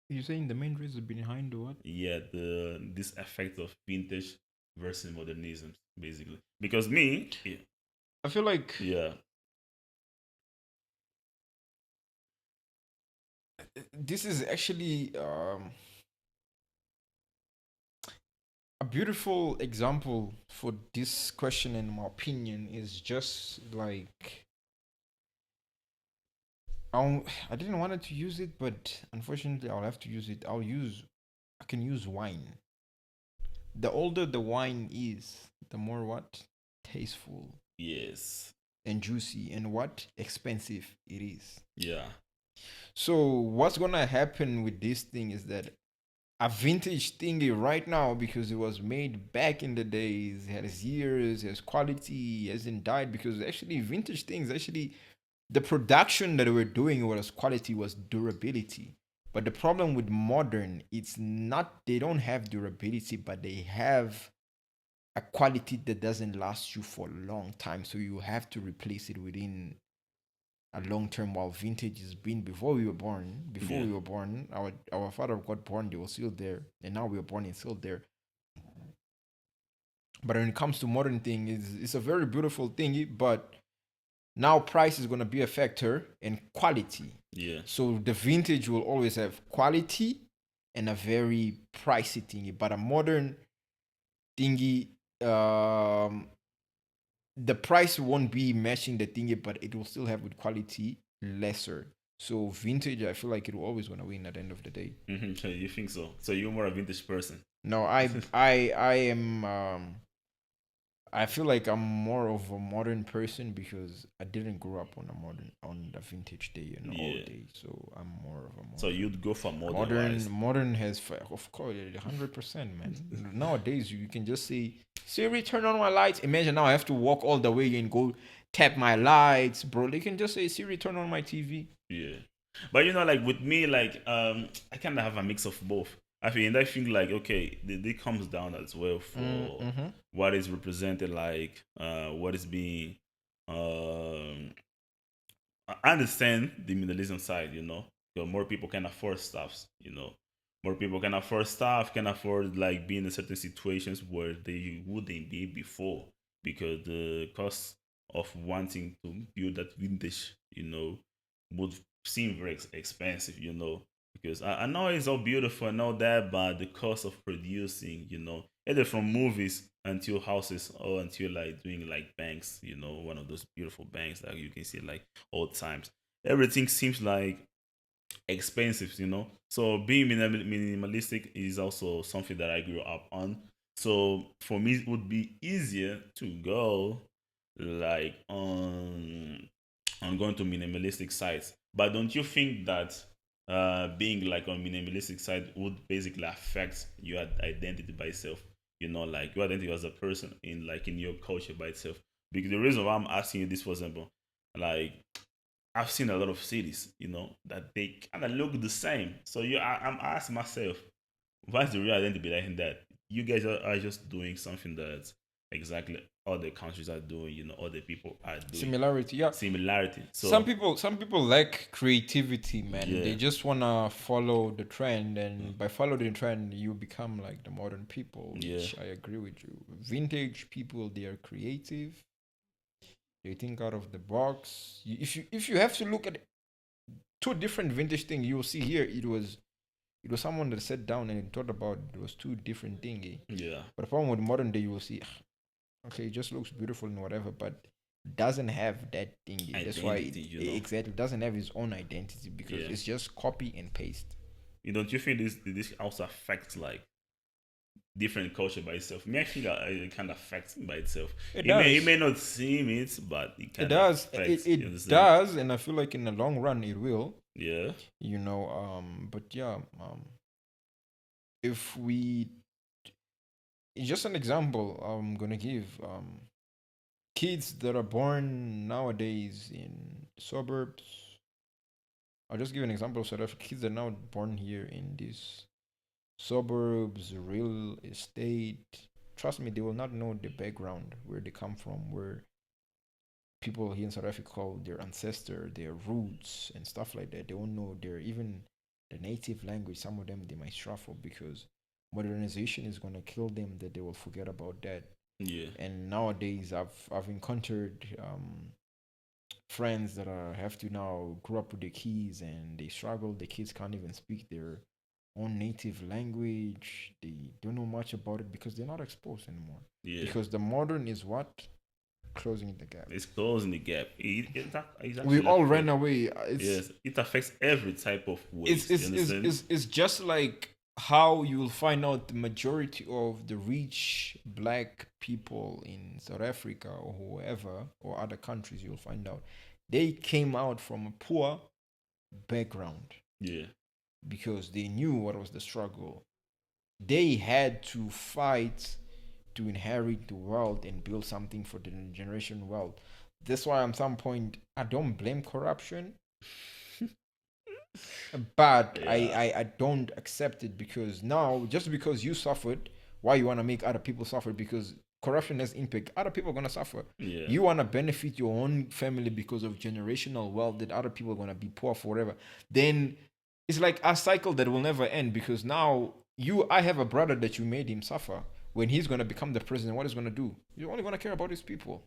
You're saying the main reason behind what? Yeah, the this effect of vintage versus modernism, basically. Because me, I feel like yeah, this is actually a beautiful example for this question, in my opinion, is just like I didn't want to use it, but unfortunately, I'll have to use it. I can use wine. The older the wine is, the more what? Tasteful yes, and juicy and what? Expensive it is. yeah, So, what's gonna happen with this thing is that a vintage thingy right now, because it was made back in the days, has years, has quality, hasn't died, because actually vintage things, actually the production that we're doing was quality, was durability. But the problem with modern, it's not, they don't have durability, but they have a quality that doesn't last you for a long time, so you have to replace it within a long term. While vintage has been before we were born. Before yeah, we were born, our father got born, they were still there, and now we were born and still there. But when it comes to modern thing, it's a very beautiful thing, but now price is gonna be a factor and quality. yeah. So the vintage will always have quality and a very pricey thingy, but a modern thingy, the price won't be matching the thingy, but it will still have with quality lesser. So vintage, I feel like it will always gonna win at the end of the day. So you think so? So you're more a vintage person. No, I am I feel like I'm more of a modern person because I didn't grow up on a modern on the vintage day and old Yeah. day, so I'm more of a So modern. you'd go for modern Modern wise. modern has of course 100%, man. Nowadays you can just say Siri, turn on my lights. Imagine now I have to walk all the way and go tap my lights, bro. They can just say Siri, turn on my TV. Yeah. But like with me, like I kind of have a mix of both. And I think like okay, it comes down as well for Mm-hmm. what is represented, like what is being. Um, I understand the minimalism side, because more people can afford stuffs. More people can afford stuff, can afford like being in certain situations where they wouldn't be before because the cost of wanting to build that vintage, would seem very expensive, because I know it's all beautiful and all that, but the cost of producing, either from movies until houses or until like doing like banks, one of those beautiful banks that you can see like old times. Everything seems like expensive. So being minimalistic is also something that I grew up on. So for me, it would be easier to go like on going to minimalistic sites. But don't you think that being like on minimalistic side would basically affect your identity by itself? Like your identity as a person in your culture by itself. Because the reason why I'm asking you this, for example, like I've seen a lot of cities, that they kind of look the same. So I'm asking myself, what's the real identity behind that? You guys are just doing something that exactly other countries are doing, other people are doing. Similarity, yeah. Similarity. Some So people some people lack creativity, man. They yeah, just wanna follow the trend, and by following the trend, you become like the modern people, yeah, which I agree with you. Vintage people, they are creative. They think out of the box. If you have to look at two different vintage things, you will see here it was someone that sat down and thought about it was two different thingy. yeah. But the problem with modern day, you will see, okay, it just looks beautiful and whatever, but doesn't have that thingy. That's why Identity. exactly doesn't have his own identity because Yeah. it's just copy and paste. Don't you think this also affects like different culture by itself? Me, I feel that it kind of affects it by itself. It It does. may not seem it, but it It kind of does. affects. You It understand? does, and I feel like in the long run it will. Yeah. But yeah, if we just an example I'm gonna give, kids that are born nowadays in suburbs. I'll just give an example of South Africa. Kids that are now born here in these suburbs, real estate. Trust me, they will not know the background, where they come from, where people here in South Africa call their ancestor, their roots, and stuff like that. They won't know their even. the native language, some of them they might struggle because modernization is gonna kill them. That they will forget about that. Yeah. And nowadays, I've encountered friends that are have to now grow up with the kids and they struggle. The kids can't even speak their own native language. They don't know much about it because they're not exposed anymore. Yeah. Because the modern is what closing the gap. It's closing the gap. It We actually all ran affects. away. Yes, it affects every type of It's waste. You it's it's understand? it's, it's just like how you will find out the majority of the rich black people in South Africa or whoever or other countries. You'll find out they came out from a poor background Yeah. because they knew what was the struggle. They had to fight to inherit the world and build something for the generation world. That's why at some point I don't blame corruption, but Yeah. I don't accept it because now just because you suffered, why you wanna make other people suffer? Because corruption has impact. Other people are gonna suffer. Yeah. You wanna benefit your own family because of generational wealth that other people are gonna be poor forever. Then it's like a cycle that will never end because now I have a brother that you made him suffer. When he's gonna become the president, what he's gonna do? You're only gonna care about his people.